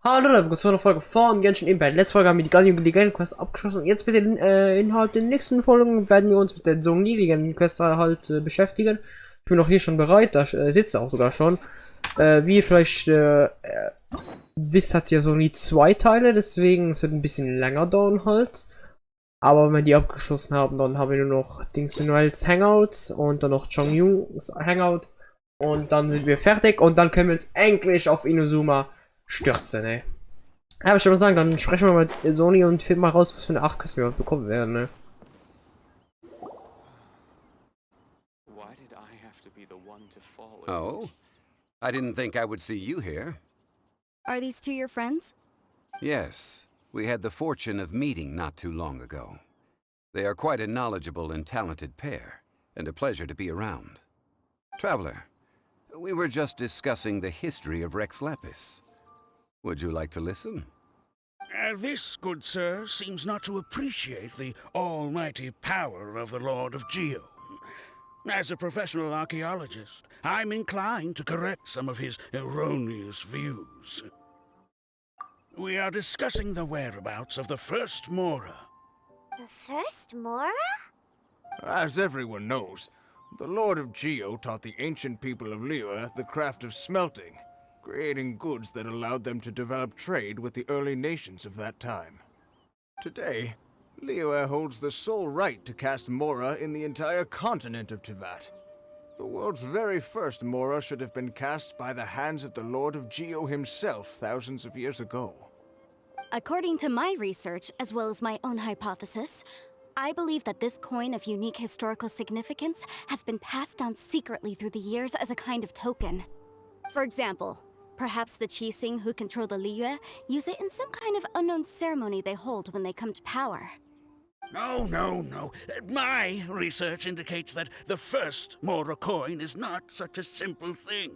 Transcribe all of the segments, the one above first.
Hallo, da willkommen zu einer Folge von Genshin Impact. Letzte Folge haben wir die Legenden-Quest abgeschlossen. Und jetzt mit den Inhalt der nächsten Folgen werden wir uns mit der ZOWIE Legenden-Quest halt beschäftigen. Ich bin auch hier schon bereit, da sitze auch sogar schon. Wie ihr vielleicht wisst, hat ja ZOWIE 2 Teile, deswegen es wird ein bisschen länger dauern halt. Aber wenn wir die abgeschlossen haben, dann haben wir nur noch Dings Noels Hangouts und dann noch Chongyun's Hangout. Und dann sind wir fertig und dann können wir uns endlich auf Inazuma stürzen, ne? Aber ich würde sagen, dann sprechen wir mit Sony und finden mal raus, was für eine 8 Kosten wir bekommen werden, ne? Oh? I didn't think I would see you here. Are these two your friends? Yes, we had the fortune of meeting not too long ago. They are quite a knowledgeable and talented pair, and a pleasure to be around. Traveler, we were just discussing the history of Rex Lapis. Would you like to listen? This, good sir, seems not to appreciate the almighty power of the Lord of Geo. As a professional archaeologist, I'm inclined to correct some of his erroneous views. We are discussing the whereabouts of the first Mora. The first Mora? As everyone knows, the Lord of Geo taught the ancient people of Liyue the craft of smelting, creating goods that allowed them to develop trade with the early nations of that time. Today, Liyue holds the sole right to cast Mora in the entire continent of Teyvat. The world's very first Mora should have been cast by the hands of the Lord of Geo himself thousands of years ago. According to my research, as well as my own hypothesis, I believe that this coin of unique historical significance has been passed down secretly through the years as a kind of token. For example, perhaps the Qixing who control the Liyue use it in some kind of unknown ceremony they hold when they come to power. No. My research indicates that the first Mora coin is not such a simple thing.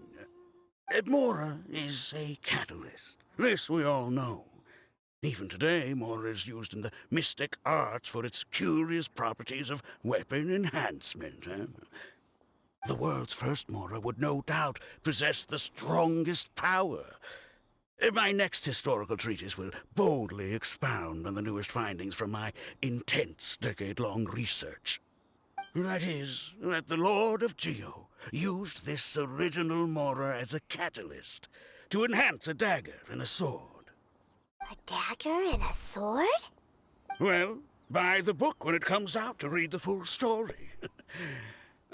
Mora is a catalyst. This we all know. Even today, Mora is used in the mystic arts for its curious properties of weapon enhancement. The world's first Mora would no doubt possess the strongest power. My next historical treatise will boldly expound on the newest findings from my intense decade-long research. That is, that the Lord of Geo used this original Mora as a catalyst to enhance a dagger and a sword. A dagger and a sword? Well, buy the book when it comes out to read the full story.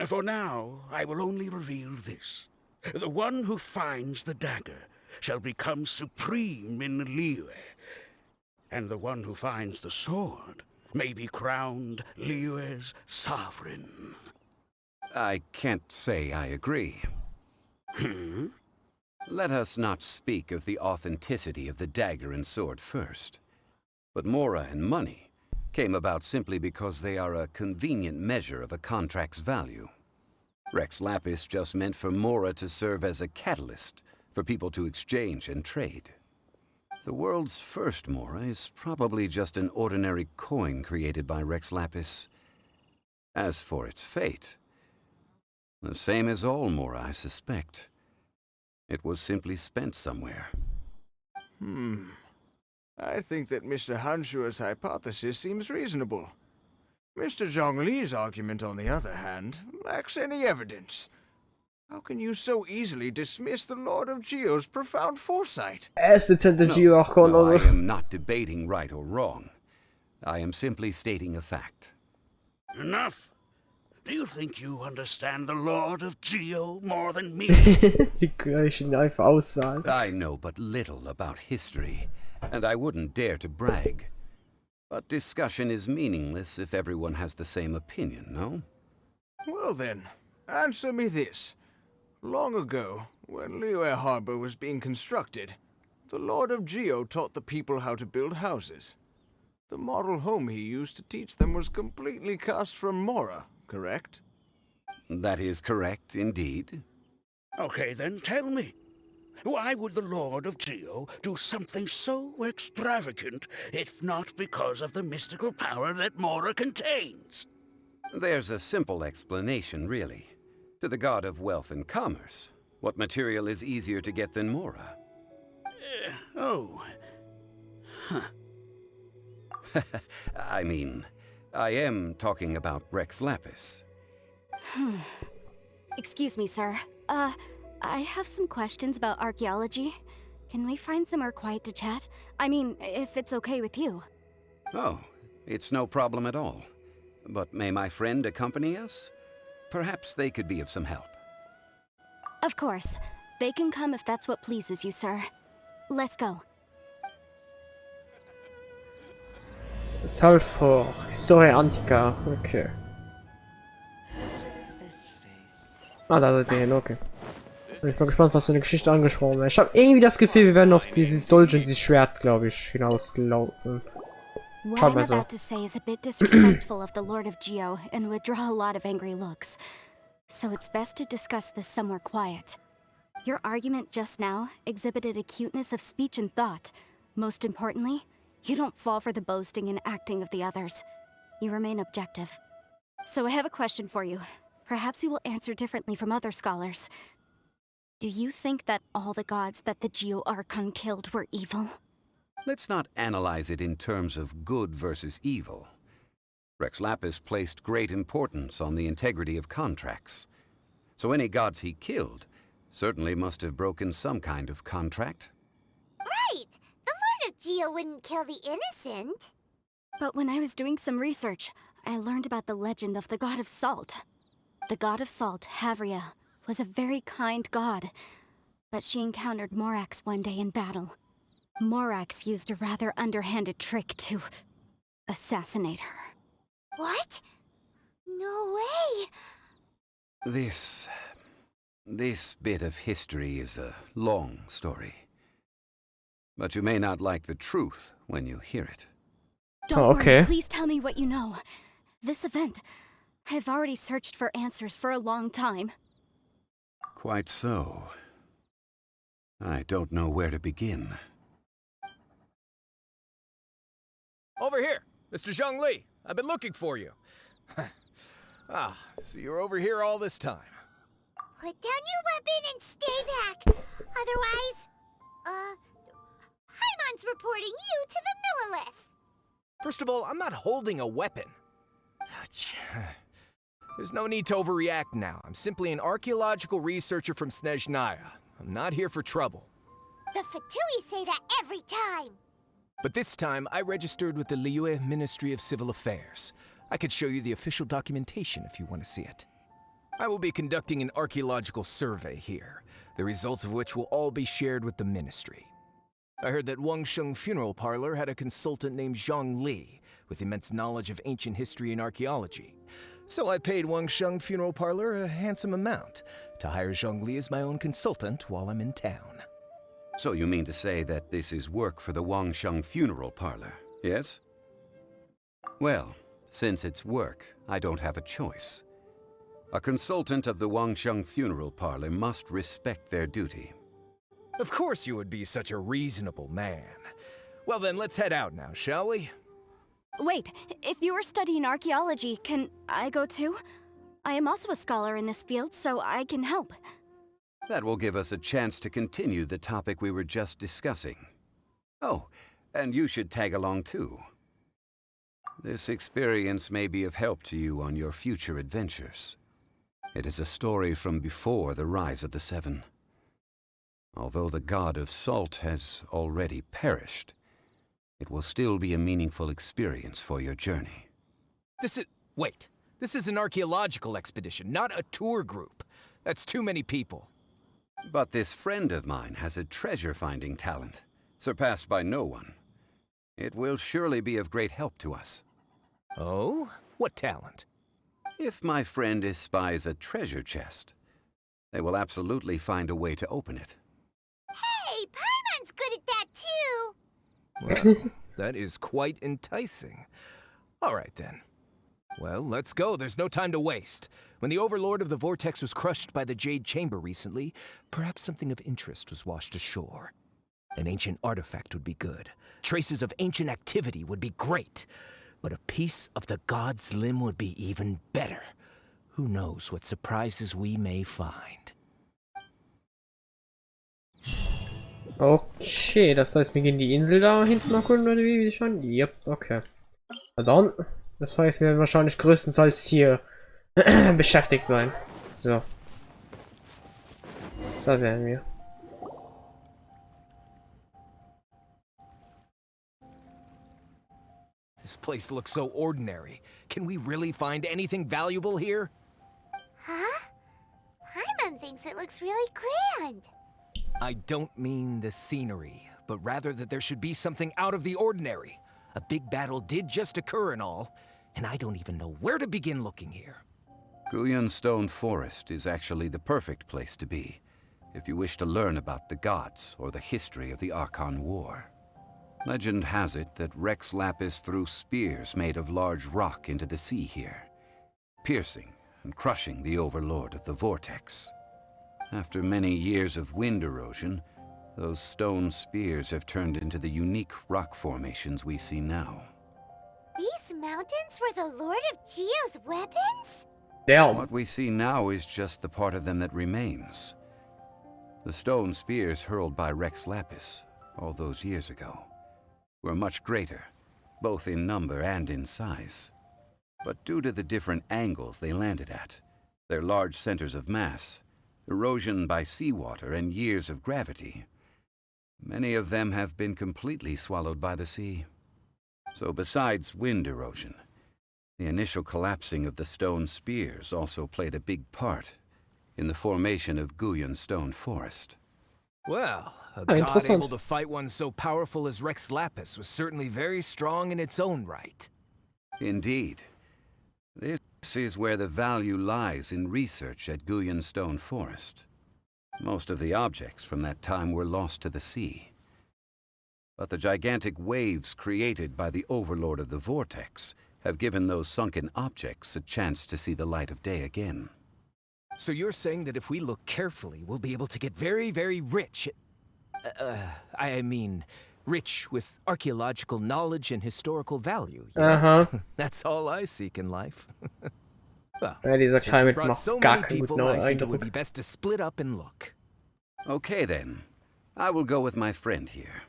For now, I will only reveal this. The one who finds the dagger shall become supreme in Liyue, and the one who finds the sword may be crowned Liyue's sovereign. I can't say I agree. Let us not speak of the authenticity of the dagger and sword first. But Mora and money came about simply because they are a convenient measure of a contract's value. Rex Lapis just meant for Mora to serve as a catalyst for people to exchange and trade. The world's first Mora is probably just an ordinary coin created by Rex Lapis. As for its fate, the same as all Mora, I suspect. It was simply spent somewhere. I think that Mr. Hanshua's hypothesis seems reasonable. Mr. Zhongli's argument, on the other hand, lacks any evidence. How can you so easily dismiss the Lord of Geo's profound foresight? No, I am not debating right or wrong. I am simply stating a fact. Enough! Do you think you understand the Lord of Geo more than me? Die gleichen einfach Auswahl. I know but little about history, and I wouldn't dare to brag. But discussion is meaningless if everyone has the same opinion, no? Well then, answer me this. Long ago, when Liyue Harbor was being constructed, the Lord of Geo taught the people how to build houses. The model home he used to teach them was completely cast from Mora, correct? That is correct, indeed. Okay, then tell me. Why would the Lord of Geo do something so extravagant if not because of the mystical power that Mora contains? There's a simple explanation, really. To the god of wealth and commerce, what material is easier to get than Mora? Oh. Huh. I mean, I am talking about Rex Lapis. Excuse me, sir. I have some questions about archaeology. Can we find somewhere quiet to chat? I mean, if it's okay with you. Oh, it's no problem at all. But may my friend accompany us? Perhaps they could be of some help. Of course. They can come if that's what pleases you, sir. Let's go. Sulfur, Historia Antica, okay. Ah, da seid ihr hin, okay. Ich bin gespannt, was für eine Geschichte angesprochen wird. Ich habe irgendwie das Gefühl, wir werden auf dieses Dolch und dieses Schwert, glaube ich, hinausgelaufen. What Schauen I'm wir so. about to say is a bit disrespectful of the Lord of Geo and would draw a lot of angry looks. So it's best to discuss this somewhere quiet. Your argument just now exhibited acuteness of speech and thought. Most importantly, you don't fall for the boasting and acting of the others. You remain objective. So I have a question for you. Perhaps you will answer differently from other scholars. Do you think that all the gods that the Geo Archon killed were evil? Let's not analyze it in terms of good versus evil. Rex Lapis placed great importance on the integrity of contracts. So any gods he killed certainly must have broken some kind of contract. Right! The Lord of Geo wouldn't kill the innocent. But when I was doing some research, I learned about the legend of the god of salt. The god of salt, Havria, was a very kind god. But she encountered Morax one day in battle. Morax used a rather underhanded trick to assassinate her. What? No way! This bit of history is a long story. But you may not like the truth when you hear it. Don't okay. worry, please tell me what you know. This event, I've already searched for answers for a long time. Quite so. I don't know where to begin. Over here, Mr. Zhongli. I've been looking for you. So you're over here all this time. Put down your weapon and stay back. Otherwise, Hymon's reporting you to the Millilith. First of all, I'm not holding a weapon. There's no need to overreact now. I'm simply an archaeological researcher from Snezhnaya. I'm not here for trouble. The Fatui say that every time. But this time, I registered with the Liyue Ministry of Civil Affairs. I could show you the official documentation if you want to see it. I will be conducting an archaeological survey here, the results of which will all be shared with the ministry. I heard that Wangsheng Funeral Parlor had a consultant named Zhang Li, with immense knowledge of ancient history and archaeology. So I paid Wangsheng Funeral Parlor a handsome amount to hire Zhang Li as my own consultant while I'm in town. So you mean to say that this is work for the Wangsheng Funeral Parlor, yes? Well, since it's work, I don't have a choice. A consultant of the Wangsheng Funeral Parlor must respect their duty. Of course you would be such a reasonable man. Well then, let's head out now, shall we? Wait, if you are studying archaeology, can I go too? I am also a scholar in this field, so I can help. That will give us a chance to continue the topic we were just discussing. Oh, and you should tag along too. This experience may be of help to you on your future adventures. It is a story from before the rise of the Seven. Although the god of salt has already perished, it will still be a meaningful experience for your journey. Wait. This is an archaeological expedition, not a tour group. That's too many people. But this friend of mine has a treasure-finding talent, surpassed by no one. It will surely be of great help to us. Oh? What talent? If my friend espies a treasure chest, they will absolutely find a way to open it. Hey, Paimon's good at that too. Well, that is quite enticing. All right then. Well, let's go. There's no time to waste. When the Overlord of the Vortex was crushed by the Jade Chamber recently, perhaps something of interest was washed ashore. An ancient artifact would be good. Traces of ancient activity would be great. But a piece of the god's limb would be even better. Who knows what surprises we may find. Okay, das heißt, wir gehen die Insel da hinten mal gucken, oder wie schon? Yep, okay. Na dann. Das heißt, wir werden wahrscheinlich größtenteils hier beschäftigt sein. So. Da werden wir. This place looks so ordinary. Can we really find anything valuable here? Huh? Paimon thinks it looks really grand. I don't mean the scenery, but rather that there should be something out of the ordinary. A big battle did just occur and all, and I don't even know where to begin looking here. Guyan Stone Forest is actually the perfect place to be, if you wish to learn about the gods or the history of the Archon War. Legend has it that Rex Lapis threw spears made of large rock into the sea here, piercing and crushing the overlord of the vortex. After many years of wind erosion, those stone spears have turned into the unique rock formations we see now. These mountains were the Lord of Geo's weapons? Damn. What we see now is just the part of them that remains. The stone spears hurled by Rex Lapis all those years ago were much greater, both in number and in size. But due to the different angles they landed at, their large centers of mass, erosion by seawater, and years of gravity, many of them have been completely swallowed by the sea. So besides wind erosion, the initial collapsing of the stone spears also played a big part in the formation of Guyan Stone Forest. Well, a god interessant. able to fight one so powerful as Rex Lapis was certainly very strong in its own right. Indeed. This is where the value lies in research at Guyan Stone Forest. Most of the objects from that time were lost to the sea. But the gigantic waves created by the overlord of the vortex have given those sunken objects a chance to see the light of day again. So you're saying that if we look carefully, we'll be able to get very, very rich. I mean, rich with archaeological knowledge and historical value. Yes? That's all I seek in life. Well, Ja, dieser since Kerl we mit brought macht so gar many keinen people, guten I think it would Eindruck. be best to split up and look. Okay then, I will go with my friend here.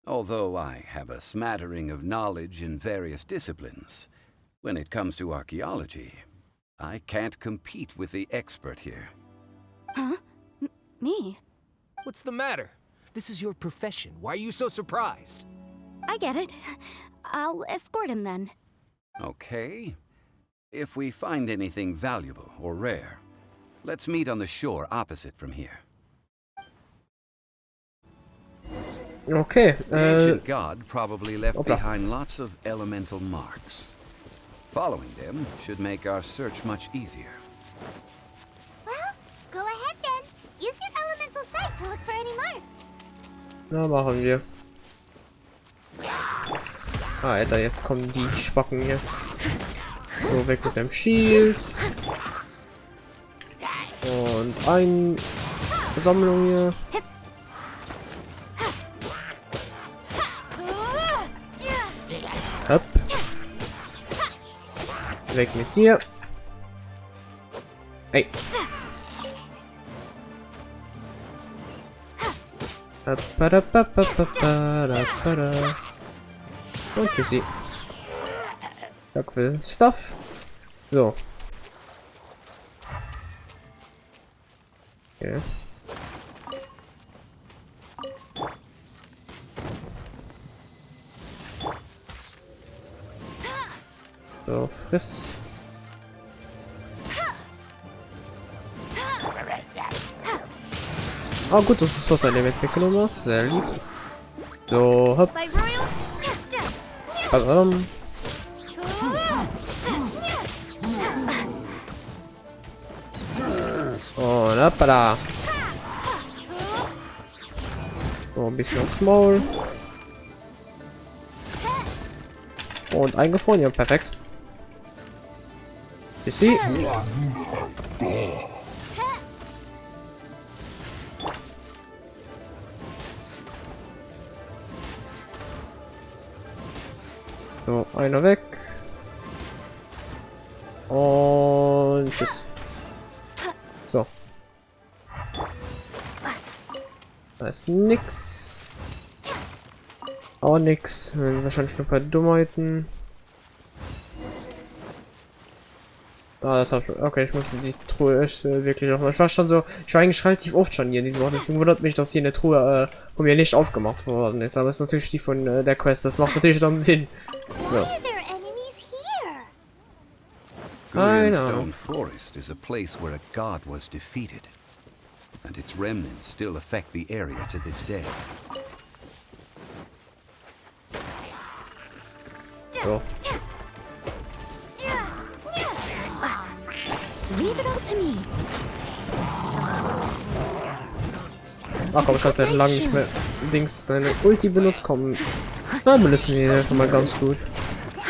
Although I have a smattering of knowledge in various disciplines, when it comes to archaeology, I can't compete with the expert here. Huh? Me? What's the matter? This is your profession. Why are you so surprised? I get it. I'll escort him then. Okay. If we find anything valuable or rare, let's meet on the shore opposite from here. Okay, The ancient god probably left Hoppla. behind lots of elemental marks. Following them should make our search much easier. Well, go ahead then. Use your elemental sight to look for any marks. na machen wir. Ah, Alter, jetzt kommen die Spacken hier. So, weg mit dem Shield. Und ein Versammlung hier. Hopp. Weg mit dir. Hey. Und tschüssi. Danke für den Stuff. So. Okay. So, friss. Oh gut, das ist was er mitgenommen hast. Sehr lieb. So, hopp. By royal... Badam. Und hoppala. So, ein bisschen aufs Maul. Und eingefroren, ja, perfekt. Ist sie? So, einer weg. Und tschüss. So. Da ist nix. Auch nix. Wahrscheinlich nur ein paar Dummheiten. Ah, das hab ich. Okay, ich musste die Truhe echt wirklich aufmachen. Ich war schon so. Ich war eigentlich relativ oft schon hier in diesem Ort. Deswegen wundert mich, dass hier eine Truhe von mir nicht aufgemacht worden ist. Aber es ist natürlich die von der Quest. Das macht natürlich dann Sinn. Ja. Stone Forest is a place where a god was defeated, and its remnants still affect the area to this day. So. Leave it all to me. Ach komm, ich hatte lange nicht mehr Dings deine Ulti benutzt. Komm. Na, benutzen wir hier schon mal ganz gut.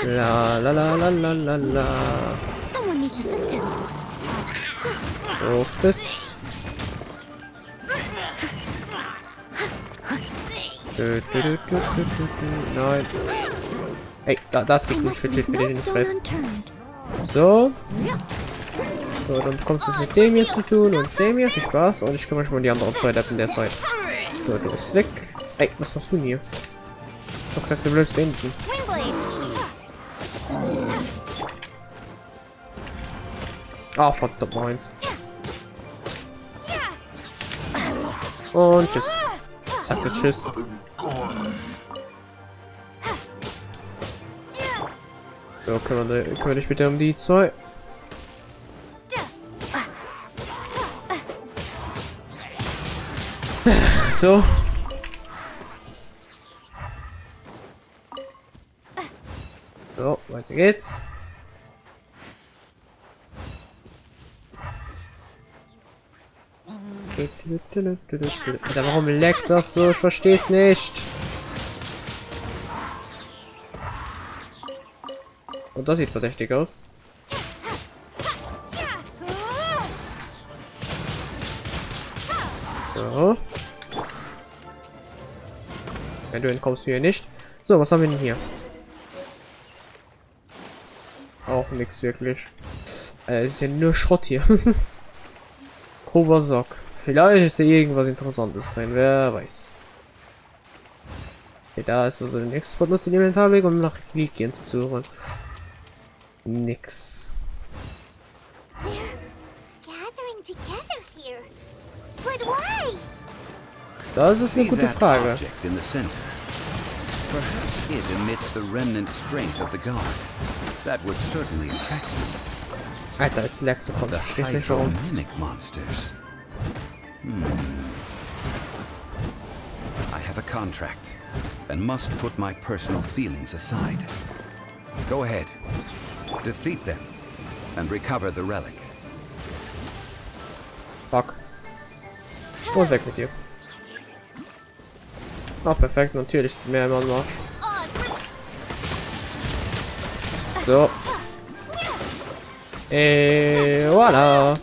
La la la la la la la. Someone needs assistance. So, friss. Nein. Ey, das geht nicht für dich in den Stress. So. So, dann bekommst du es mit dem hier zu tun und dem hier. Viel Spaß. Und ich kümmere mich mal um die anderen zwei in der Zeit. So, du bist weg. Ey, was machst du denn hier? Ich hab gesagt, du bleibst da hinten. Ah, verdammt, meins. Und tschüss. Sag tschüss. So, kümmere dich bitte um die zwei. So. So, weiter geht's. Alter, warum leckt das so? Ich versteh's nicht. Und das sieht verdächtig aus. So. Ja, du entkommst hier nicht. So, was haben wir denn hier? Auch nichts wirklich. Ist ja nur Schrott hier. Grober Sack. Vielleicht ist da irgendwas Interessantes drin, wer weiß. Okay, da ist also der nächste Spot. Nutze den Inventarweg, um nach Requilien zu suchen. Nix. Das ist eine gute Frage. Perhaps it emits the remnant strength of the god. That would certainly attract me. Alter, es lag so kurz. Ich weiß nicht warum. Monsters. I have a contract and must put my personal feelings aside. Go ahead. Defeat them and recover the relic. Fuck. Und weg mit dir. Ah, perfekt, natürlich ist mehr Mann noch. So. Voilà.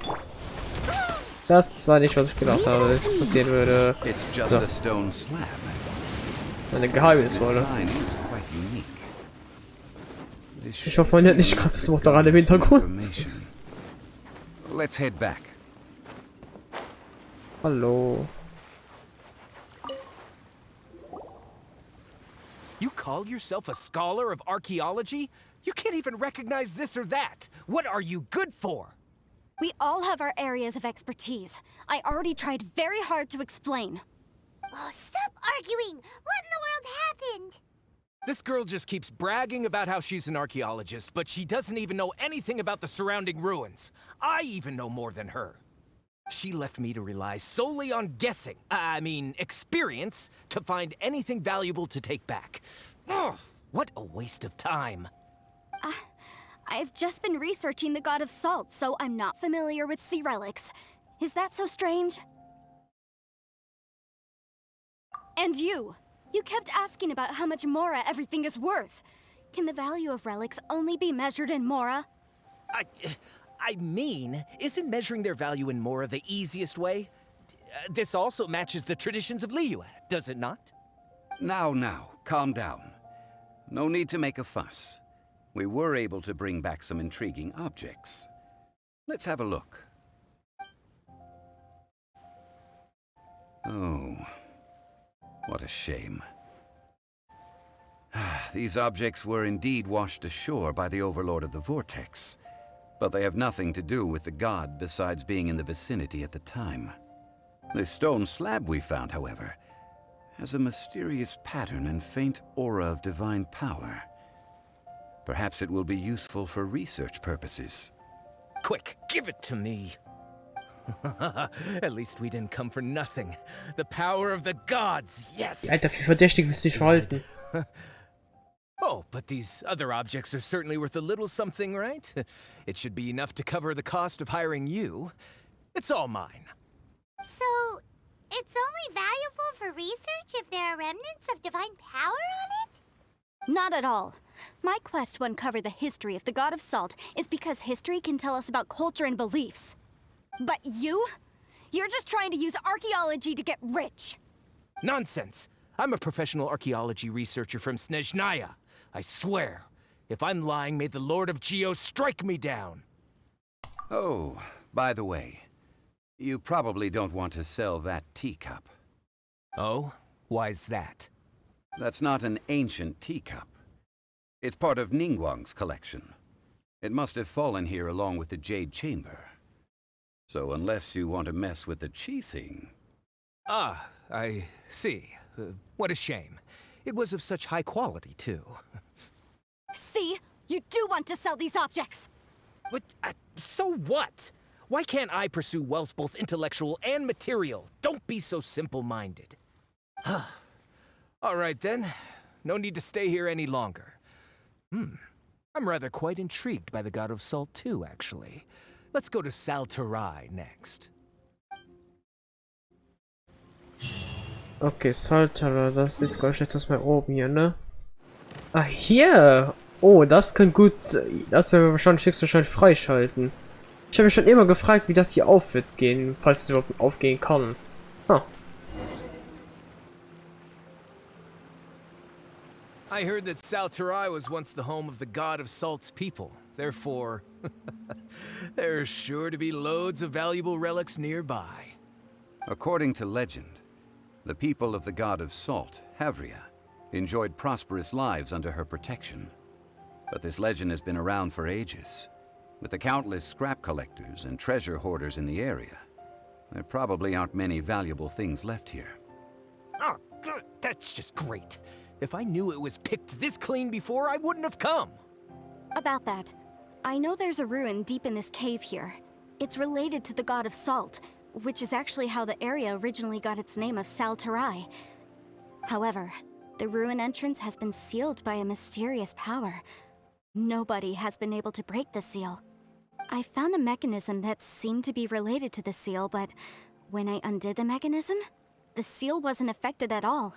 Das war nicht, was ich gedacht habe, dass passieren würde. So. Eine Geheimnisvolle. Ich hoffe, man hört nicht gerade das Motorrad im Hintergrund. Let's head back. Hallo. You call yourself a scholar of archaeology? You can't even recognize this or that. What are you good for? We all have our areas of expertise. I already tried very hard to explain. Oh, stop arguing! What in the world happened? This girl just keeps bragging about how she's an archaeologist, but she doesn't even know anything about the surrounding ruins. I even know more than her. She left me to rely solely on guessing, experience, to find anything valuable to take back. Ugh, what a waste of time. I've just been researching the god of salt, so I'm not familiar with sea relics. Is that so strange? And you kept asking about how much Mora everything is worth. Can the value of relics only be measured in Mora? Isn't measuring their value in Mora the easiest way? This also matches the traditions of Liyue, does it not? Now, calm down. No need to make a fuss. We were able to bring back some intriguing objects. Let's have a look. Oh, What a shame. These objects were indeed washed ashore by the Overlord of the Vortex, but they have nothing to do with the god besides being in the vicinity at the time. This stone slab we found, however, has a mysterious pattern and faint aura of divine power. Perhaps it will be useful for research purposes. Quick, give it to me. At least we didn't come for nothing. The power of the gods, yes! Alter, wie verdächtig willst du dich verhalten? Oh, but these other objects are certainly worth a little something, right? It should be enough to cover the cost of hiring you. It's all mine. So, it's only valuable for research if there are remnants of divine power on it? Not at all. My quest to uncover the history of the God of Salt is because history can tell us about culture and beliefs. But you? You're just trying to use archaeology to get rich. Nonsense! I'm a professional archaeology researcher from Snezhnaya. I swear, if I'm lying, may the Lord of Geo strike me down. Oh, by the way, you probably don't want to sell that teacup. Oh? Why's that? That's not an ancient teacup. It's part of Ningguang's collection. It must have fallen here along with the Jade Chamber. So unless you want to mess with the Qixing... Ah, I see. What a shame. It was of such high quality, too. See? You do want to sell these objects! What? So what? Why can't I pursue wealth both intellectual and material? Don't be so simple-minded. All right, then. No need to stay here any longer. I'm rather quite intrigued by the God of Salt, too, actually. Let's go to Salterai next. Okay, Salter, das ist gleich etwas mehr oben hier, ne? Ah, hier! Oh, das kann gut... Das werden wir wahrscheinlich höchstwahrscheinlich freischalten. Ich habe mich schon immer gefragt, wie das hier auf wird gehen, falls es überhaupt aufgehen kann. Huh. I heard that Salterai was once the home of the God of Salt's people. Therefore, there's sure to be loads of valuable relics nearby. According to legend, the people of the god of salt, Havria, enjoyed prosperous lives under her protection. But this legend has been around for ages. With the countless scrap collectors and treasure hoarders in the area, there probably aren't many valuable things left here. Oh, good. That's just great. If I knew it was picked this clean before, I wouldn't have come. About that, I know there's a ruin deep in this cave here. It's related to the God of Salt, which is actually how the area originally got its name of Salterai. However, the ruin entrance has been sealed by a mysterious power. Nobody has been able to break the seal. I found a mechanism that seemed to be related to the seal, but when I undid the mechanism, the seal wasn't affected at all.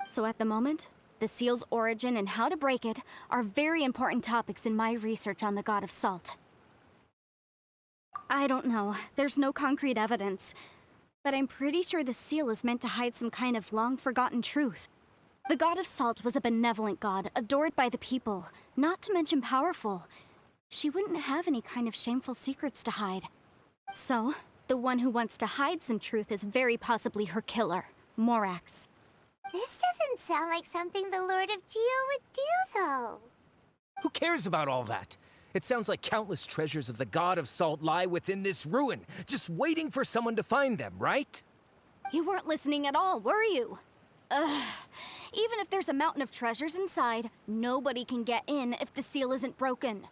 So at the moment, the seal's origin and how to break it are very important topics in my research on the God of Salt. I don't know, there's no concrete evidence, but I'm pretty sure the seal is meant to hide some kind of long-forgotten truth. The God of Salt was a benevolent god, adored by the people, not to mention powerful. She wouldn't have any kind of shameful secrets to hide. So, the one who wants to hide some truth is very possibly her killer, Morax. This doesn't sound like something the Lord of Geo would do, though. Who cares about all that? It sounds like countless treasures of the God of Salt lie within this ruin, just waiting for someone to find them, right? You weren't listening at all, were you? Ugh. Even if there's a mountain of treasures inside, nobody can get in if the seal isn't broken.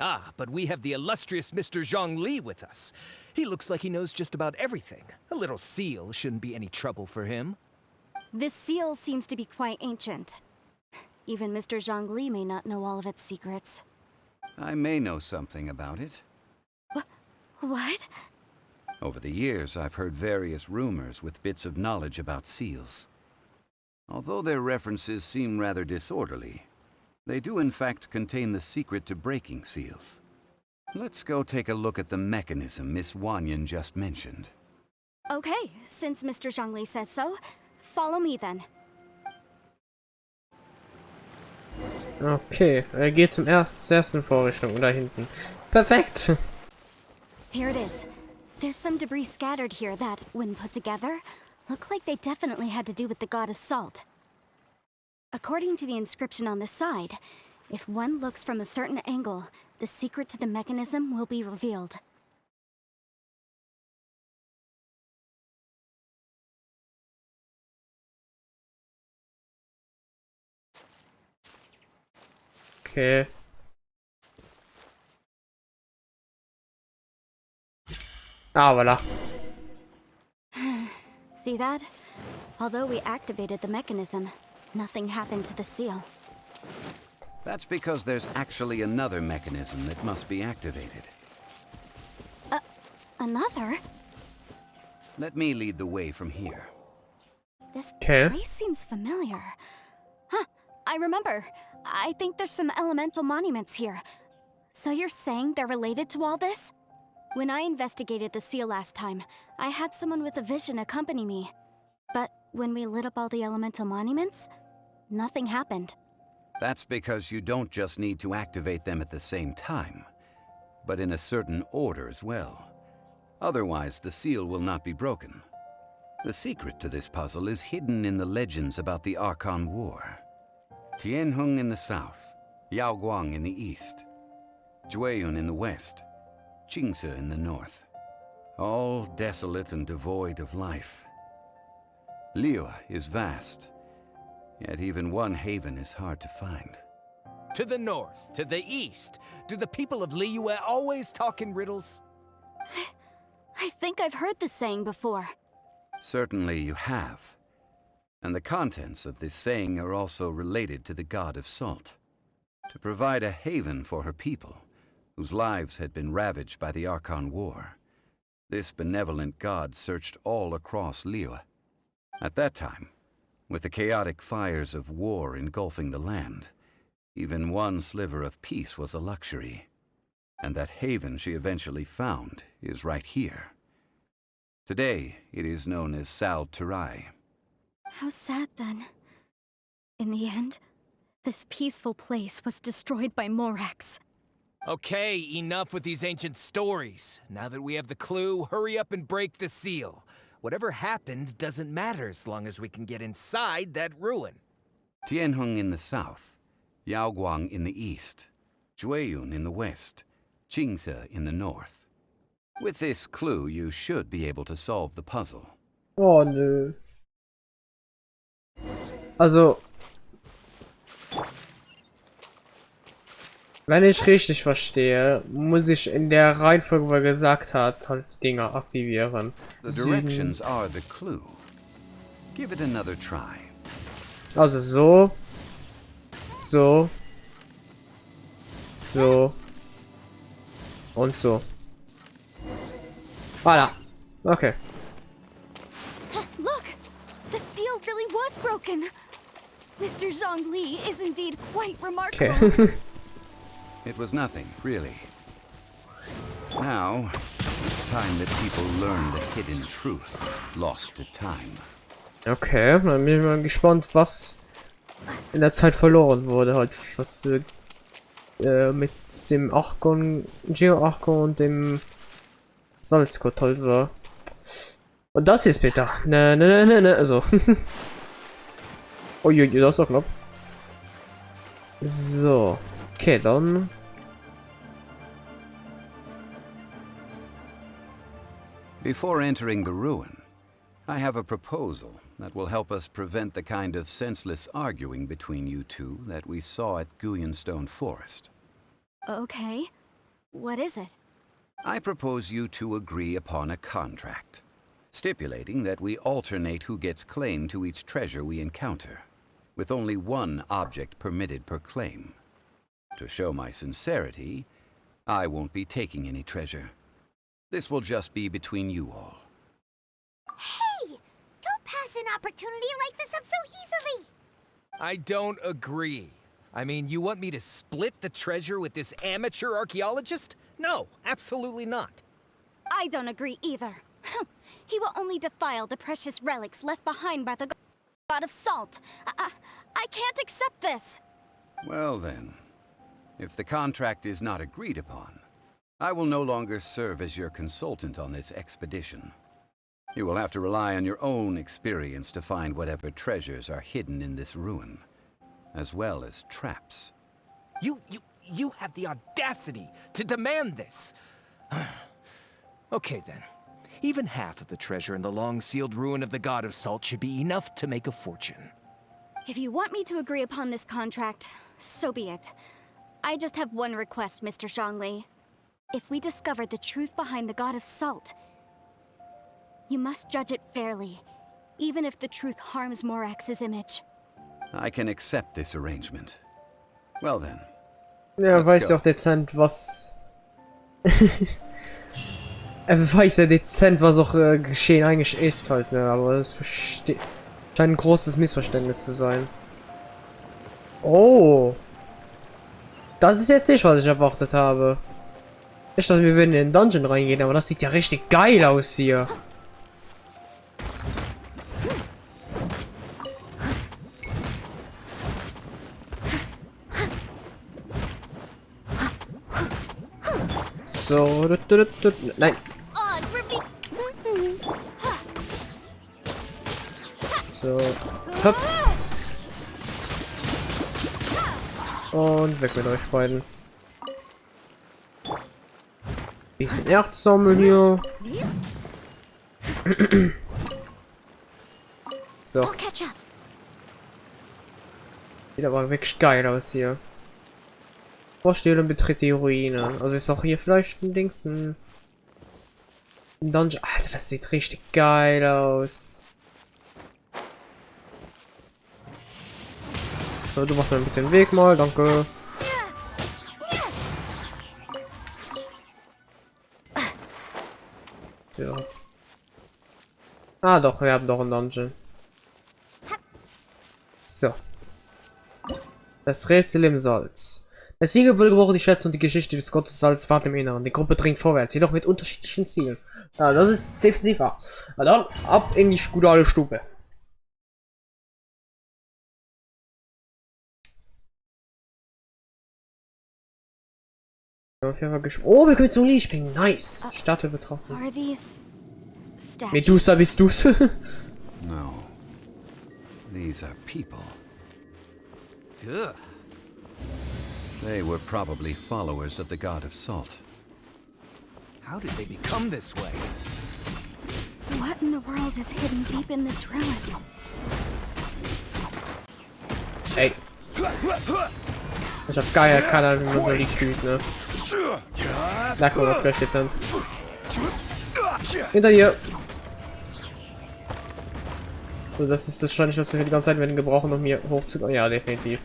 Ah, but we have the illustrious Mr. Zhongli with us. He looks like he knows just about everything. A little seal shouldn't be any trouble for him. This seal seems to be quite ancient. Even Mr. Zhongli may not know all of its secrets. I may know something about it. What? Over the years, I've heard various rumors with bits of knowledge about seals. Although their references seem rather disorderly, they do in fact contain the secret to breaking seals. Let's go take a look at the mechanism Miss Wanyan just mentioned. Okay, since Mr. Zhongli says so, follow me then. Okay, er geht zur ersten Vorrichtung da hinten. Perfekt! Here it is. There's some debris scattered here that, when put together, Look like they definitely had to do with the god of salt. According to the inscription on the side, if one looks from a certain angle, the secret to the mechanism will be revealed. Okay. Ah, voilà. See that? Although we activated the mechanism, nothing happened to the seal. That's because there's actually another mechanism that must be activated. Another? Let me lead the way from here. This Okay. place seems familiar. Huh, I remember. I think there's some elemental monuments here. So you're saying they're related to all this? When I investigated the seal last time, I had someone with a vision accompany me. But when we lit up all the elemental monuments, nothing happened. That's because you don't just need to activate them at the same time, but in a certain order as well. Otherwise, the seal will not be broken. The secret to this puzzle is hidden in the legends about the Archon War. Tianheng in the south, Yaoguang in the east, Jueyun in the west, Qingce in the north. All desolate and devoid of life. Liyue is vast, yet even one haven is hard to find. To the north, to the east. Do the people of Liyue always talk in riddles? I think I've heard this saying before. Certainly you have. And the contents of this saying are also related to the god of salt. To provide a haven for her people, whose lives had been ravaged by the Archon War, this benevolent god searched all across Liyue. At that time, with the chaotic fires of war engulfing the land, even one sliver of peace was a luxury. And that haven she eventually found is right here. Today, it is known as Sal Turai. How sad then. In the end, this peaceful place was destroyed by Morax. Okay, enough with these ancient stories. Now that we have the clue, hurry up and break the seal. Whatever happened doesn't matter as long as we can get inside that ruin. Tianheng in the south, Yaoguang in the east, Jueyun in the west, Qingce in the north. With this clue, you should be able to solve the puzzle. Oh, nö. Also, wenn ich richtig verstehe, muss ich in der Reihenfolge, wo er gesagt hat, halt die Dinger aktivieren. The directions are the clue. Give it another try. Also so, so, so und so. Voilà. Okay. Look! The seal really was broken! Mr. Zhongli is indeed quite remarkable. Okay. It was nothing, really. Now, it's time that people learn the hidden truth, lost to time. Okay, dann bin ich mal gespannt, was in der Zeit verloren wurde, halt was mit dem Archon, Geo-Archon und dem Salzgott halt war. Und das hier ist bitter. Ne, also. Uiuiui, das ist doch knapp. So. Okay, dann. Before entering the ruin, I have a proposal that will help us prevent the kind of senseless arguing between you two that we saw at Guyonstone Forest. Okay. What is it? I propose you two agree upon a contract, stipulating that we alternate who gets claim to each treasure we encounter, with only one object permitted per claim. To show my sincerity, I won't be taking any treasure. This will just be between you all. Hey! Don't pass an opportunity like this up so easily! I don't agree. I mean, you want me to split the treasure with this amateur archaeologist? No, absolutely not. I don't agree either. He will only defile the precious relics left behind by the god of salt. I can't accept this. Well then, if the contract is not agreed upon, I will no longer serve as your consultant on this expedition. You will have to rely on your own experience to find whatever treasures are hidden in this ruin, as well as traps. You have the audacity to demand this. Okay then. Even half of the treasure in the long-sealed ruin of the God of Salt should be enough to make a fortune. If you want me to agree upon this contract, so be it. I just have one request, Mr. Zhongli. If we discover the truth behind the God of Salt, you must judge it fairly, even if the truth harms Morax's image. I can accept this arrangement. Well then. Ja, Let's weiß go. ja auch dezent, was. Er weiß ja dezent, was auch geschehen eigentlich ist halt, ne? Aber das scheint ein großes Missverständnis zu sein. Oh. Das ist jetzt nicht, was ich erwartet habe. Ich dachte, wir würden in den Dungeon reingehen, aber das sieht ja richtig geil aus hier. So, nein. Oh, it's ripping. So, hopp. Und weg mit euch beiden. Bisschen Erz sammeln hier. So, I'll catch up. sieht aber wirklich geil aus hier. Vorstellen, betritt die Ruine. Also ist auch hier vielleicht ein Dings, ein Dungeon. Alter, das sieht richtig geil aus. So, du machst mir mit dem Weg mal, danke. Ja. Ah doch, wir haben doch einen Dungeon. So. Das Rätsel im Salz. Das Siegel wurde gebrochen, die Schätze und die Geschichte des Gottes Salz warten im Inneren. Die Gruppe dringt vorwärts, jedoch mit unterschiedlichen Zielen. Ja, das ist definitiv wahr. Na dann, ab in die gute Stube. Oh, wir können zum Lee springen. Nice. Statue betroffen. Are these statues? Medusa bist du's? No. These are people. Ugh. They were probably followers of the God of Salt. How did they become this way? What in the world is hidden deep in this ruin? Ey. Ich hab keine Ahnung, wie man so Lee spielt, ne? Da kommt noch Flash jetzt an. Hinter dir! So, das ist wahrscheinlich, was wir die ganze Zeit werden gebrauchen, um hier hochzukommen. Ja, definitiv.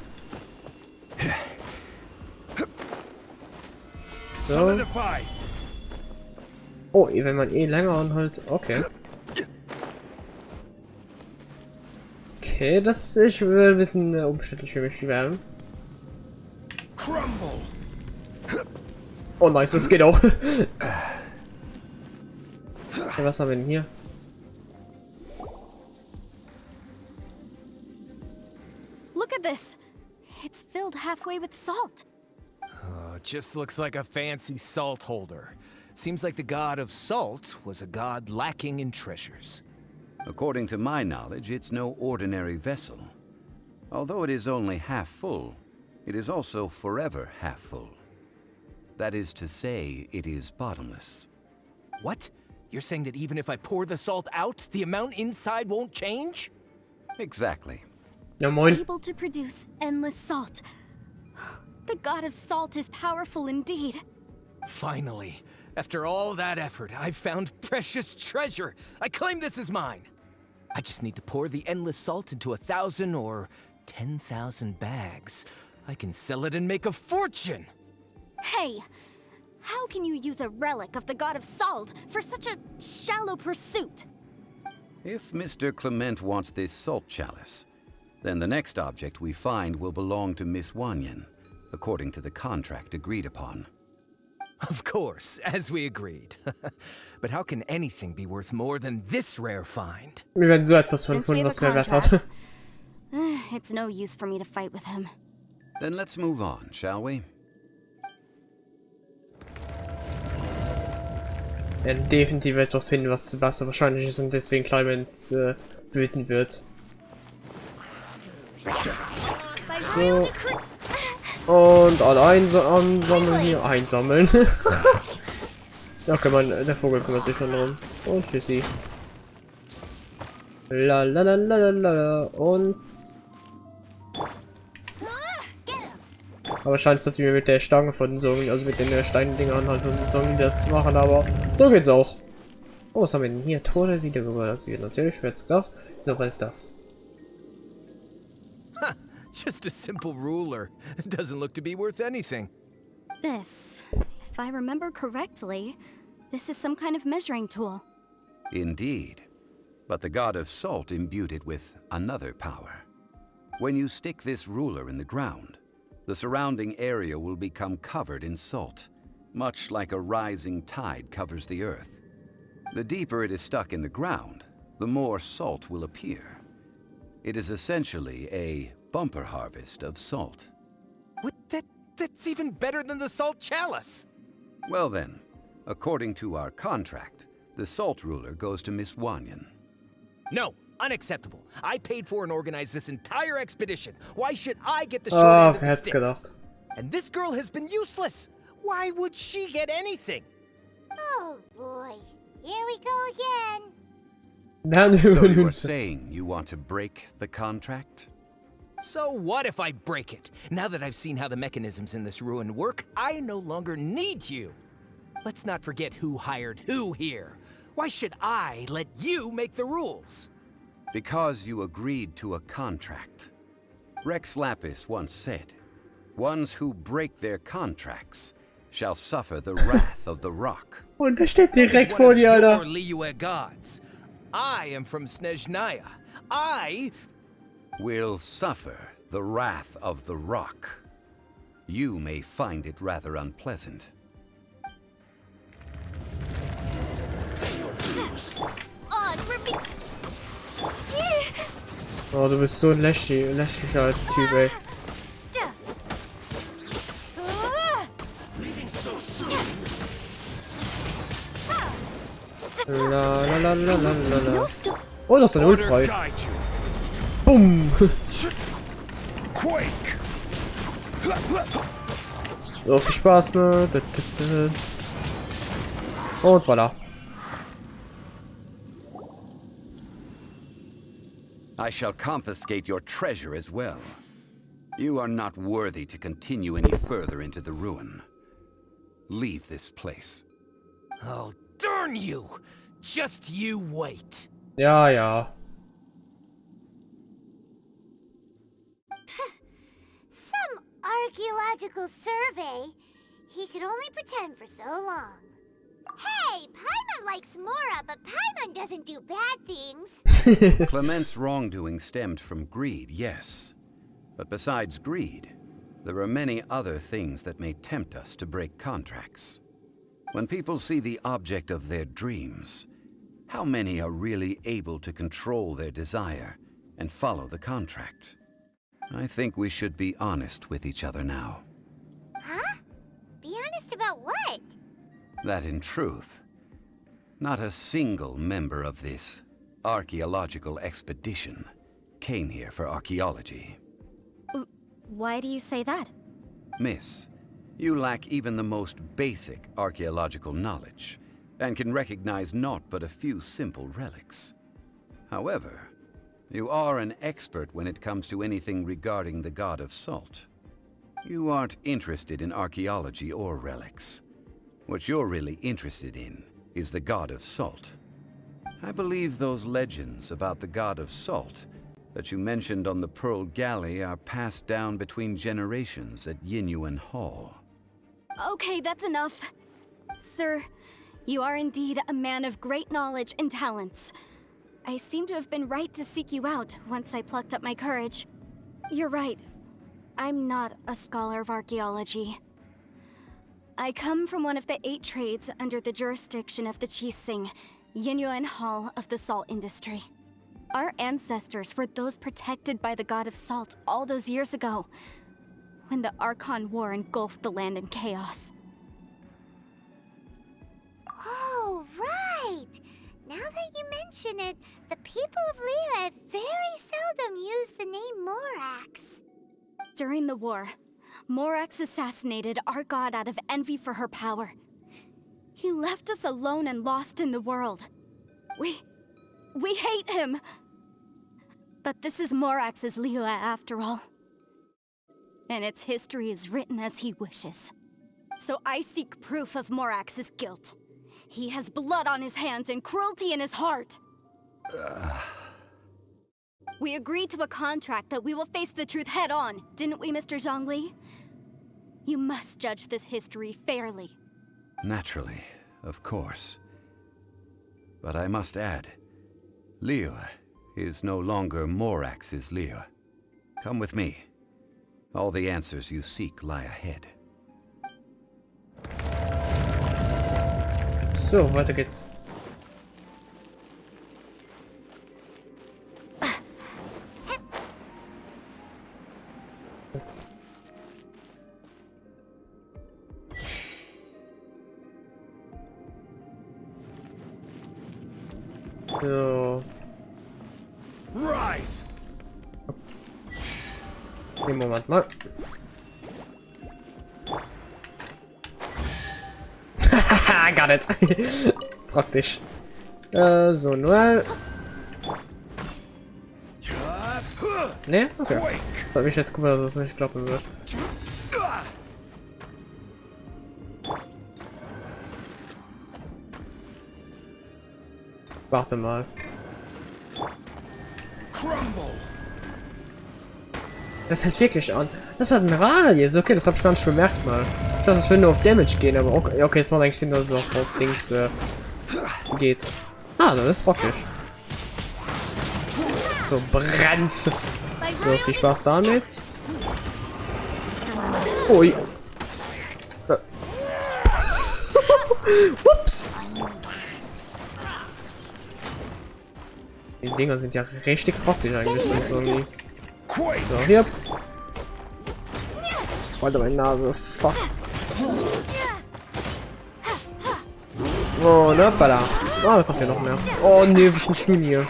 So. Oh, wenn man eh länger anhält. Okay. Okay, das ist ein bisschen umständlich für mich werden. Oh nice, das geht auch. Okay, was haben wir denn hier? Look at this. It's filled halfway with salt. Oh, it just looks like a fancy salt holder. Seems like the God of Salt was a god lacking in treasures. According to my knowledge, it's no ordinary vessel. Although it is only half full, it is also forever half full. That is to say, it is bottomless. What? You're saying that even if I pour the salt out, the amount inside won't change? Exactly. Ja, moin. Able to produce endless salt. The God of Salt is powerful indeed. Finally, after all that effort, I've found precious treasure. I claim this as mine. I just need to pour the endless salt into 1,000 or 10,000 bags. I can sell it and make a fortune. Hey, how can you use a relic of the God of Salt for such a shallow pursuit? If Mr. Clement wants this salt chalice, then the next object we find will belong to Miss Wanyan, according to the contract agreed upon. Of course, as we agreed. But how can anything be worth more than this rare find? Wir werden so etwas von Since we gefunden, have was a mehr Wert hat. contract, it's no use for me to fight with him. Then let's move on, shall we? werden definitiv etwas finden, was wahrscheinlich ist und deswegen Clement wütend wird. So. Und alle einsammeln hier. Einsammeln. Ja, kann man, der Vogel kümmert sich schon drum. Und tschüssi. La la la la la la. Und. Aber scheint es, dass wir mit der Stange von so, also mit den Steindingern halt von so das machen, aber so geht's auch. Oh, was haben wir denn hier? Tode wieder gehört. Natürlich, ich werde gedacht. So, was ist das? Just a simple ruler. It doesn't look to be worth anything. This, if I remember correctly, this is some kind of measuring tool. Indeed. But the god of salt imbued it with another power. When you stick this ruler in the ground, the surrounding area will become covered in salt, much like a rising tide covers the earth. The deeper it is stuck in the ground, the more salt will appear. It is essentially a bumper harvest of salt. What? That's even better than the salt chalice! Well then, according to our contract, the salt ruler goes to Miss Wanyan. No, unacceptable. I paid for and organized this entire expedition. Why should I get the short end of the stick? Gedacht. And this girl has been useless. Why would she get anything? Oh boy, here we go again. So you are saying you want to break the contract? So what if I break it? Now that I've seen how the mechanisms in this ruin work, I no longer need you. Let's not forget who hired who here. Why should I let you make the rules? Because you agreed to a contract. Rex Lapis once said, "Ones who break their contracts shall suffer the wrath of the rock." Und der steht direkt vor One of dir, Alter. your Liyue gods. I am from Snezhnaya. I Will suffer the wrath of the rock. You may find it rather unpleasant. Oh, it's ripping. Oh, du bist so ein lästiger Typ, ey. La la la la la la. Oh, das ist ein Ultbrei. Bumm. So, viel Spaß, ne? Und voilà. I shall confiscate your treasure as well. You are not worthy to continue any further into the ruin. Leave this place. Oh, darn you! Just you wait. Ja, ja. Some archaeological survey. He could only pretend for so long. Hey, Paimon likes Mora, but Paimon doesn't do bad things. Clement's wrongdoing stemmed from greed, yes. But besides greed, there are many other things that may tempt us to break contracts. When people see the object of their dreams, how many are really able to control their desire and follow the contract? I think we should be honest with each other now. Huh? Be honest about what? That in truth, not a single member of this archaeological expedition came here for archaeology. Why do you say that? Miss, you lack even the most basic archaeological knowledge, and can recognize naught but a few simple relics. However, you are an expert when it comes to anything regarding the god of salt. You aren't interested in archaeology or relics. What you're really interested in is the god of salt. I believe those legends about the god of salt that you mentioned on the Pearl Galley are passed down between generations at Yinyuan Hall. Okay, that's enough. Sir, you are indeed a man of great knowledge and talents. I seem to have been right to seek you out once I plucked up my courage. You're right. I'm not a scholar of archaeology. I come from one of the 8 trades under the jurisdiction of the Chising, Yinyuan Hall of the salt industry. Our ancestors were those protected by the god of salt all those years ago, when the Archon War engulfed the land in chaos. Oh, Oh, right! Now that you mention it, the people of Liyue very seldom use the name Morax. During the war, Morax assassinated our god out of envy for her power. He left us alone and lost in the world. We hate him! But this is Morax's Liyue after all. And its history is written as he wishes. So I seek proof of Morax's guilt. He has blood on his hands and cruelty in his heart. We agreed to a contract that we will face the truth head on, didn't we, Mr. Zhongli? You must judge this history fairly. Naturally, of course. But I must add, Liyue is no longer Morax's Liyue. Come with me. All the answers you seek lie ahead. So, weiter geht's. So. Rise! Okay, Moment mal. Haha, got it. Praktisch. So, Noel. Ne? Okay. Hat mich jetzt gewundert, dass es nicht klappen wird. Warte mal. Das hält wirklich an. Das hat ein Radius. Okay, das habe ich gar nicht bemerkt mal. Das würde nur auf Damage gehen, aber okay, okay, es macht eigentlich Sinn, dass es auch auf Dings geht. Ah, das ist praktisch. So, brennt. So, viel Spaß damit. Ui. Ups. Die Dinger sind ja richtig praktisch eigentlich. Irgendwie. So, hier. Alter, meine Nase. Fuck. Oh, ne, bada. Oh, da kommt ja noch mehr. Oh, ne, was musst du denn hier?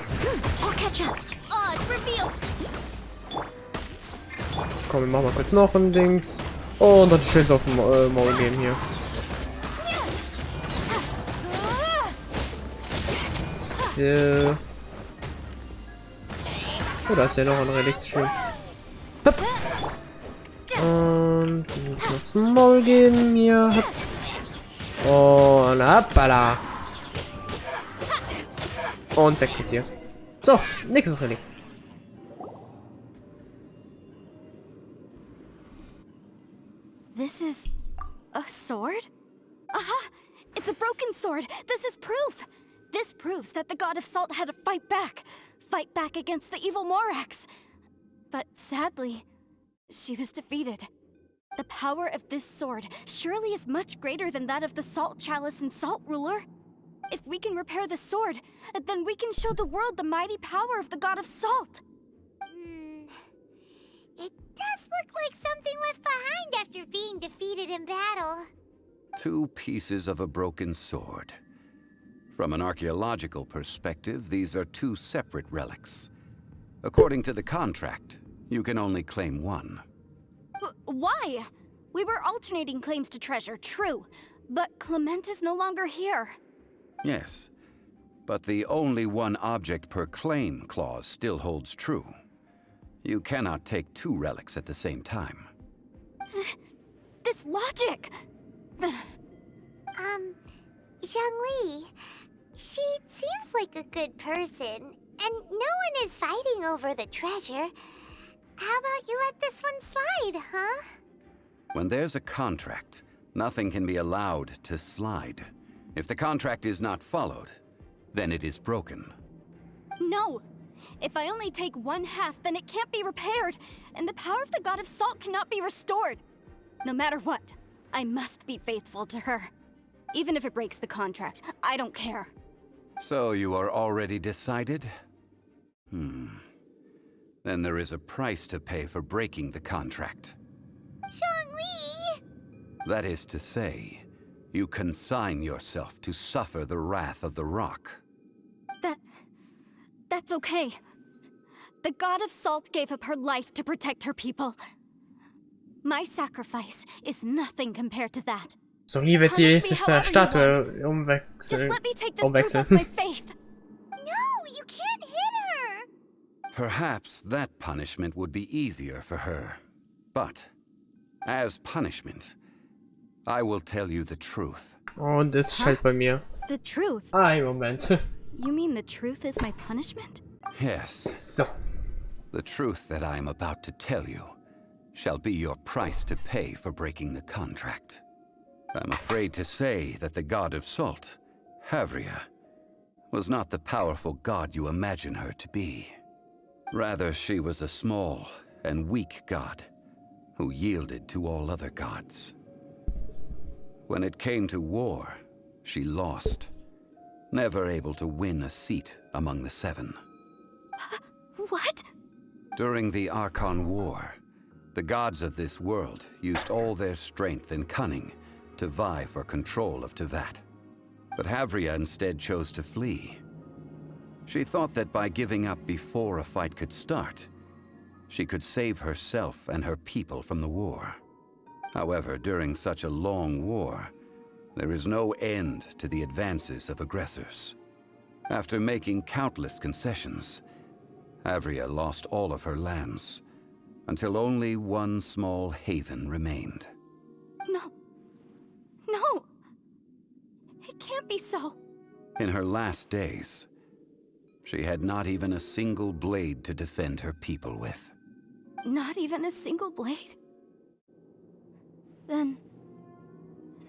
Komm, wir machen mal kurz noch ein Dings. Oh, und dann schön auf dem Maul gehen hier. So. Oh, da ist ja noch ein Relikt schön. Hopp. Und ein bisschen aufs Maul geben hier. Hopp. Und hoppala. Und weg mit dir. So, nächstes Relikt. This is a sword? Aha! It's a broken sword! This is proof! This proves that the god of salt had to fight back against the evil Morax. But sadly, she was defeated. The power of this sword surely is much greater than that of the Salt Chalice and Salt Ruler. If we can repair the sword, then we can show the world the mighty power of the god of salt. It does look like something left behind after being defeated in battle. 2 pieces of a broken sword. From an archaeological perspective, these are 2 separate relics. According to the contract, you can only claim 1. Why? We were alternating claims to treasure, true. But Clement is no longer here. Yes, but the only 1 object per claim clause still holds true. You cannot take 2 relics at the same time. This logic! Zhongli, she seems like a good person, and no one is fighting over the treasure. How about you let this one slide, huh? When there's a contract, nothing can be allowed to slide. If the contract is not followed, then it is broken. No! If I only take 1/2, then it can't be repaired, and the power of the god of salt cannot be restored. No matter what, I must be faithful to her. Even if it breaks the contract, I don't care. So you are already decided? Then there is a price to pay for breaking the contract. Zhongli! That is to say, You consign yourself to suffer the wrath of the rock. That's okay. The god of salt gave up her life to protect her people. My sacrifice is nothing compared to that. So nie wird die nächste Statue Just let me take this proof of my faith. No, you can't hit her! Perhaps that punishment would be easier for her. But, as punishment, I will tell you the truth. Und es schallt bei mir. The truth? Ein Moment. You mean the truth is my punishment? Yes. So. The truth that I am about to tell you shall be your price to pay for breaking the contract. I'm afraid to say that the god of salt, Havria, was not the powerful god you imagine her to be. Rather, she was a small and weak god who yielded to all other gods. When it came to war, she lost, never able to win a seat among the seven. What? During the Archon War, the gods of this world used all their strength and cunning to vie for control of Teyvat. But Havria instead chose to flee. She thought that by giving up before a fight could start, she could save herself and her people from the war. However, during such a long war, there is no end to the advances of aggressors. After making countless concessions, Havria lost all of her lands, until only one small haven remained. No! It can't be so. In her last days, she had not even a single blade to defend her people with. Not even a single blade? Then...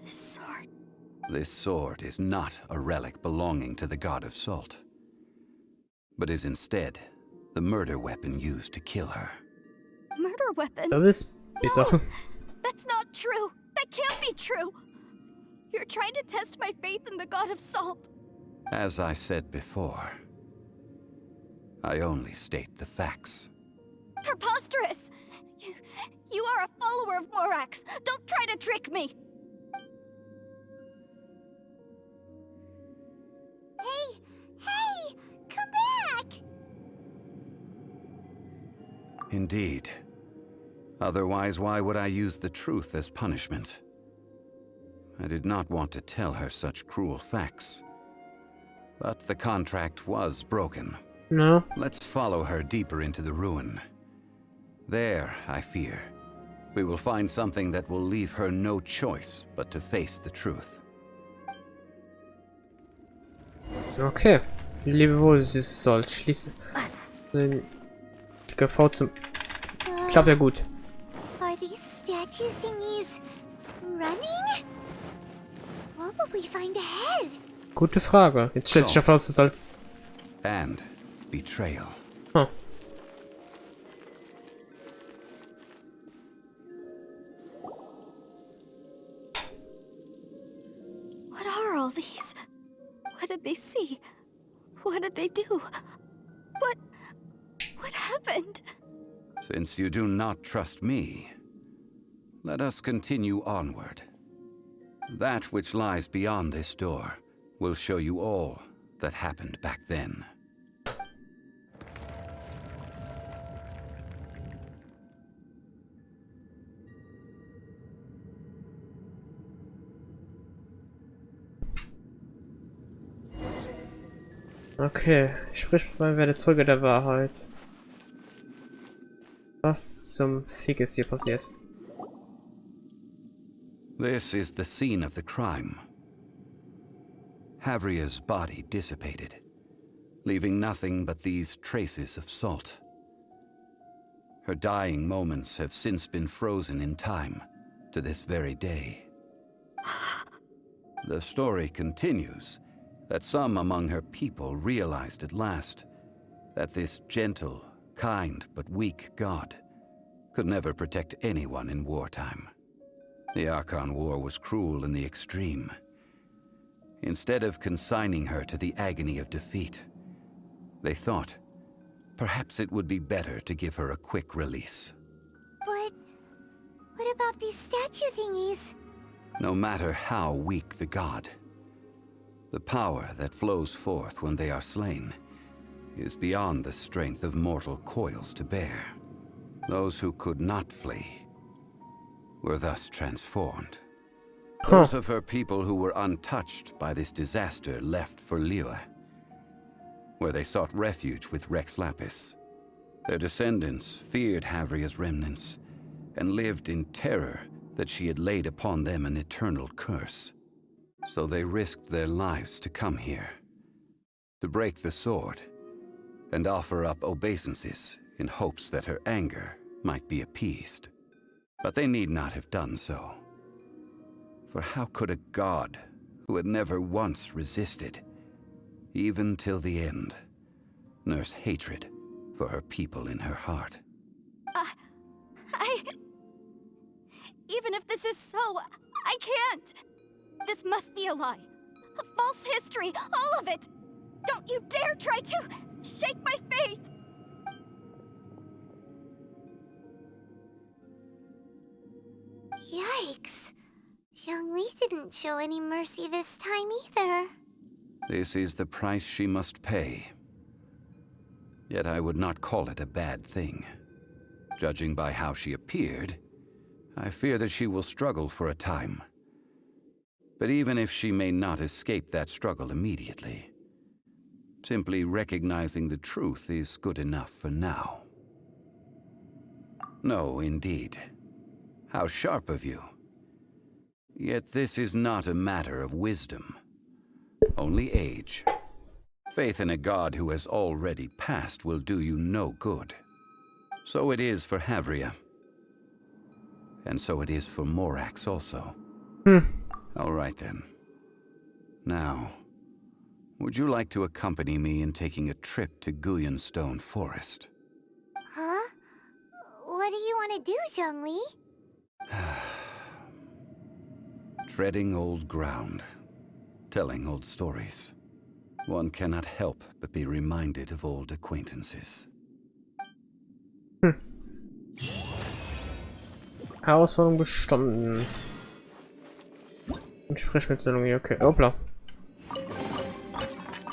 this sword... This sword is not a relic belonging to the god of salt, but is instead the murder weapon used to kill her. Murder weapon? Das ist bitter. No, that's not true! That can't be true! You're trying to test my faith in the god of salt. As I said before, I only state the facts. Preposterous! You are a follower of Morax! Don't try to trick me! Hey! Come back! Indeed. Otherwise, why would I use the truth as punishment? I did not want to tell her such cruel facts. But the contract was broken. No. Let's follow her deeper into the ruin. There, I fear, we will find something that will leave her no choice but to face the truth. Okay. Lebe wohl, sie soll schließen. Die KV zum... Klappt ja gut. Are these statue thingies running? What will we find ahead? Gute Frage. Jetzt stellt sich ja raus, dass als... And betrayal. Huh. What are all these? What did they see? What did they do? What happened? Since you do not trust me, let us continue onward. That which lies beyond this door will show you all that happened back then. Okay, sprich mal, wer der Zeuge der Wahrheit. Was zum Fick ist hier passiert? This is the scene of the crime. Havria's body dissipated, leaving nothing but these traces of salt. Her dying moments have since been frozen in time to this very day. The story continues that some among her people realized at last that this gentle, kind but weak god could never protect anyone in wartime. The Archon War was cruel in the extreme. Instead of consigning her to the agony of defeat, they thought perhaps it would be better to give her a quick release. But what about these statue thingies? no matter how weak the god. The power that flows forth when they are slain is beyond the strength of mortal coils to bear. Those who could not flee were thus transformed. Those of her people who were untouched by this disaster left for Liyue, where they sought refuge with Rex Lapis. Their descendants feared Havria's remnants and lived in terror that she had laid upon them an eternal curse. So they risked their lives to come here, to break the sword, and offer up obeisances in hopes that her anger might be appeased. But they need not have done so. For how could a god who had never once resisted, even till the end, nurse hatred for her people in her heart? Even if this is so, I can't! This must be a lie. A false history, all of it! Don't you dare try to shake my faith! Yikes. Zhongli didn't show any mercy this time either. This is the price she must pay. Yet I would not call it a bad thing. Judging by how she appeared, I fear that she will struggle for a time. But even if she may not escape that struggle immediately, simply recognizing the truth is good enough for now. No, indeed. How sharp of you. Yet this is not a matter of wisdom, only age. Faith in a god who has already passed will do you no good. So it is for Havria. And so it is for Morax also. All right then. Now, would you like to accompany me in taking a trip to Guyanstone Forest? Huh? What do you want to do, Zhongli? Treading old ground, telling old stories. One cannot help but be reminded of old acquaintances. Herausforderung bestanden. Sprechmitteilung hier, okay. Hoppla.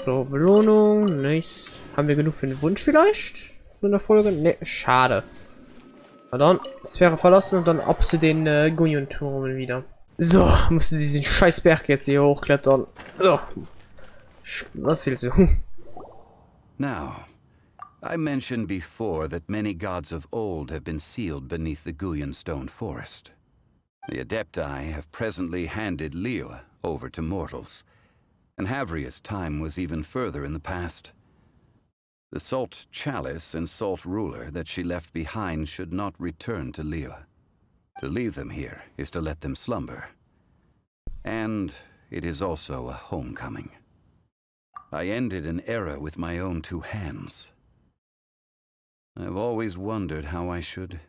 So, Belohnung, nice. Haben wir genug für den Wunsch vielleicht? In der Folge? Ne, schade. Na dann, Sphäre verlassen und dann ab zu den Gunyon-Turmen wieder. So, musste diesen scheiß Berg jetzt hier hochklettern. So. Was willst du? Now, I mentioned before that many gods of old have been sealed beneath the Guyanstone Forest. The Adepti have presently handed Liyue over to mortals, and Havria's time was even further in the past. The Salt Chalice and Salt Ruler that she left behind should not return to Liyue. To leave them here is to let them slumber. And it is also a homecoming. I ended an era with my own two hands. I've always wondered how I should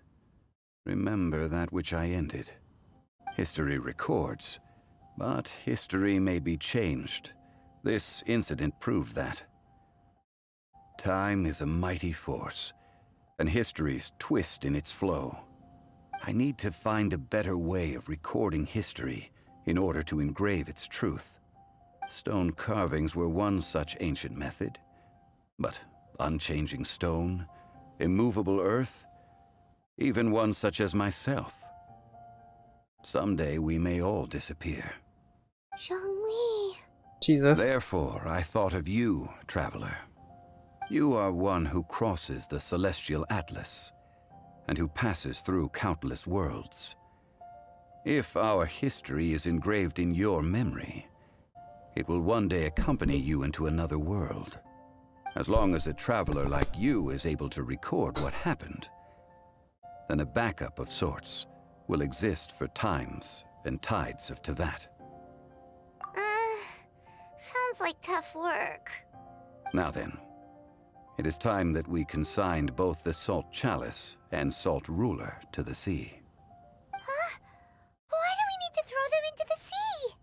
remember that which I ended. History records, but history may be changed. This incident proved that. Time is a mighty force, and history's twist in its flow. I need to find a better way of recording history in order to engrave its truth. Stone carvings were one such ancient method, but unchanging stone, immovable earth, even one such as myself. Someday we may all disappear. Zhongli. Jesus. Therefore, I thought of you, traveler. You are one who crosses the celestial atlas, and who passes through countless worlds. If our history is engraved in your memory, it will one day accompany you into another world. As long as a traveler like you is able to record what happened, then a backup of sorts will exist for times and tides of Teyvat. Sounds like tough work. Now then, it is time that we consigned both the Salt Chalice and Salt Ruler to the sea. Huh? Why do we need to throw them into the sea?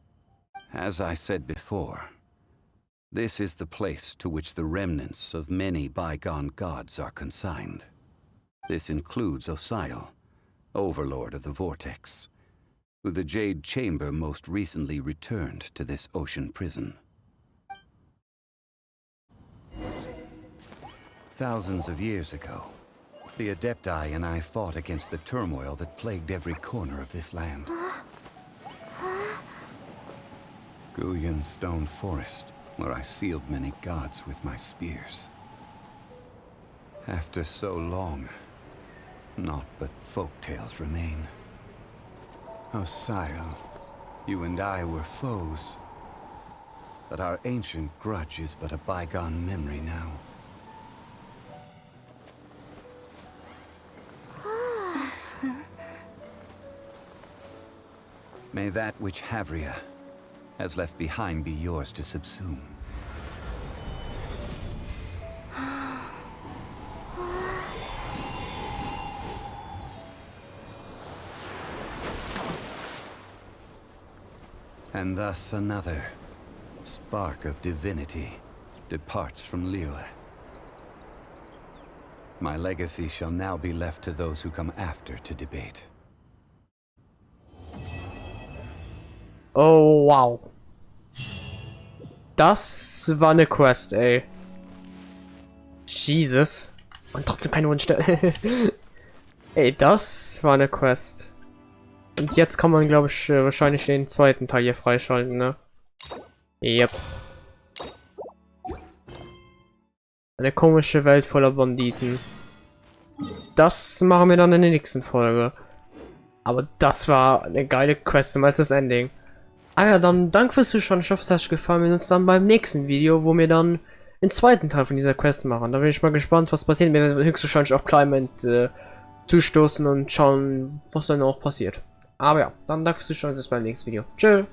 As I said before, this is the place to which the remnants of many bygone gods are consigned. This includes Osial, Overlord of the Vortex, who the Jade Chamber most recently returned to this ocean prison. Thousands of years ago, the Adepti and I fought against the turmoil that plagued every corner of this land. Guyan Stone Forest, where I sealed many gods with my spears. After so long, naught but folk tales remain. Osial, you and I were foes, but our ancient grudge is but a bygone memory now. May that which Havria has left behind be yours to subsume. And thus another spark of divinity departs from Liyue. My legacy shall now be left to those who come after to debate. Oh, wow. Das war eine Quest, ey. Jesus. Und trotzdem keine Wunschstelle. Ey, das war eine Quest. Und jetzt kann man, glaube ich, wahrscheinlich den zweiten Teil hier freischalten, ne? Yep. Eine komische Welt voller Banditen. Das machen wir dann in der nächsten Folge. Aber das war eine geile Quest, als das Ending. Ah ja, dann danke fürs Zuschauen. Ich hoffe, es hat euch gefallen. Wir sehen uns dann beim nächsten Video, wo wir dann den zweiten Teil von dieser Quest machen. Da bin ich mal gespannt, was passiert. Wir werden höchstwahrscheinlich auf Climate zustoßen und schauen, was dann auch passiert. Aber ja, dann danke fürs Zuschauen. Bis beim nächsten Video. Tschö.